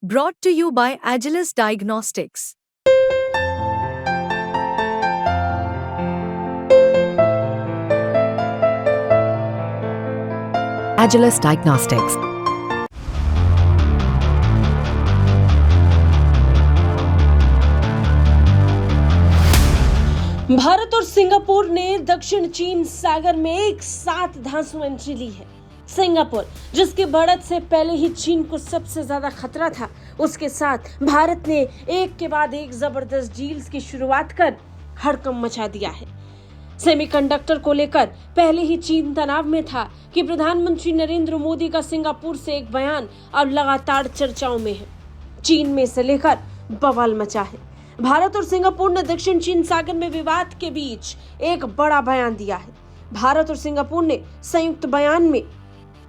Brought to you by Agilus Diagnostics. Agilus Diagnostics. Bharat और Singapore ने दक्षिण चीन सागर में एक साथ धांसू एंट्री ली है। सिंगापुर, जिसकी बढ़त से पहले ही चीन को सबसे ज्यादा खतरा था, उसके साथ भारत ने एक के बाद एक जबरदस्त डील्स की शुरुआत कर हड़कंप मचा दिया है। सेमीकंडक्टर को लेकर पहले ही चीन तनाव में था कि प्रधानमंत्री नरेंद्र मोदी का सिंगापुर से एक बयान अब लगातार चर्चाओं में है। चीन में से लेकर बवाल मचा है। भारत और सिंगापुर ने दक्षिण चीन सागर में विवाद के बीच एक बड़ा बयान दिया है। भारत और सिंगापुर ने संयुक्त बयान में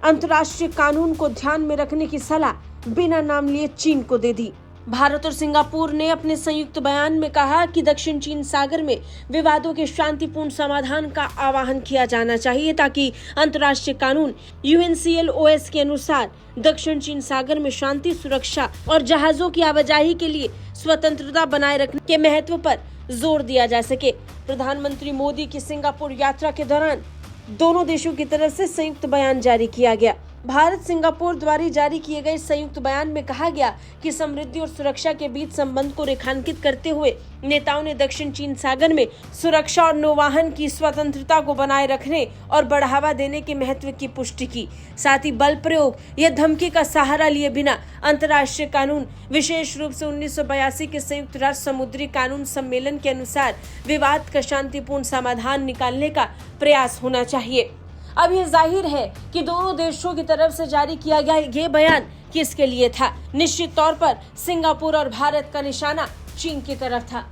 अंतर्राष्ट्रीय कानून को ध्यान में रखने की सलाह बिना नाम लिए चीन को दे दी। भारत और सिंगापुर ने अपने संयुक्त बयान में कहा कि दक्षिण चीन सागर में विवादों के शांतिपूर्ण समाधान का आह्वान किया जाना चाहिए ताकि अंतर्राष्ट्रीय कानून UNCLOS के अनुसार दक्षिण चीन सागर में शांति, सुरक्षा और जहाजों की आवाजाही के लिए स्वतंत्रता बनाए रखने के महत्व पर जोर दिया जा सके। प्रधानमंत्री मोदी की सिंगापुर यात्रा के दौरान दोनों देशों की तरफ से संयुक्त बयान जारी किया गया। भारत सिंगापुर द्वारा जारी किए गए संयुक्त बयान में कहा गया कि समृद्धि और सुरक्षा के बीच संबंध को रेखांकित करते हुए नेताओं ने दक्षिण चीन सागर में सुरक्षा और नौवहन की स्वतंत्रता को बनाए रखने और बढ़ावा देने के महत्व की पुष्टि की। साथ ही बल प्रयोग या धमकी का सहारा लिए बिना अंतर्राष्ट्रीय कानून, विशेष रूप से 1982 के संयुक्त राष्ट्र समुद्री कानून सम्मेलन के अनुसार विवाद का शांतिपूर्ण समाधान निकालने का प्रयास होना चाहिए। अब ये जाहिर है कि दोनों देशों की तरफ से जारी किया गया ये बयान किसके लिए था। निश्चित तौर पर सिंगापुर और भारत का निशाना चीन की तरफ था।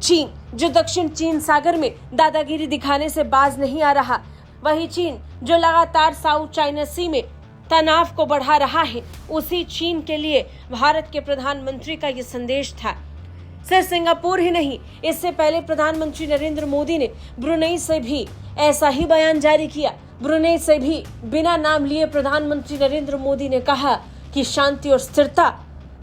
चीन, जो दक्षिण चीन सागर में दादागिरी दिखाने से बाज नहीं आ रहा, वही चीन जो लगातार साउथ चाइना सी में तनाव को बढ़ा रहा है, उसी चीन के लिए भारत के प्रधानमंत्री का ये संदेश था। सिर्फ सिंगापुर ही नहीं, इससे पहले प्रधानमंत्री नरेंद्र मोदी ने ब्रुनेई से भी ऐसा ही बयान जारी किया। ब्रुनेई से भी बिना नाम लिए प्रधानमंत्री नरेंद्र मोदी ने कहा कि शांति और स्थिरता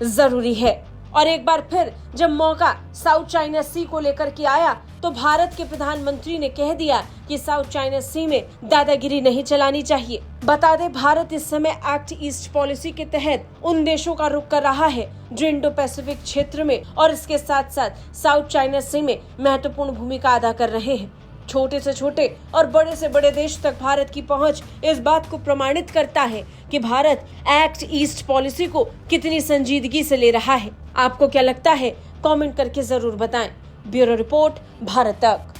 जरूरी है। और एक बार फिर जब मौका साउथ चाइना सी को लेकर के आया तो भारत के प्रधानमंत्री ने कह दिया कि साउथ चाइना सी में दादागिरी नहीं चलानी चाहिए। बता दें, भारत इस समय एक्ट ईस्ट पॉलिसी के तहत उन देशों का रुख कर रहा है जो इंडो पैसिफिक क्षेत्र में और इसके साथ साथ साउथ चाइना सी में महत्वपूर्ण भूमिका अदा कर रहे हैं। छोटे से छोटे और बड़े से बड़े देश तक भारत की पहुंच इस बात को प्रमाणित करता है कि भारत एक्ट ईस्ट पॉलिसी को कितनी संजीदगी से ले रहा है। आपको क्या लगता है? कमेंट करके जरूर बताएं। ब्यूरो रिपोर्ट, भारत तक।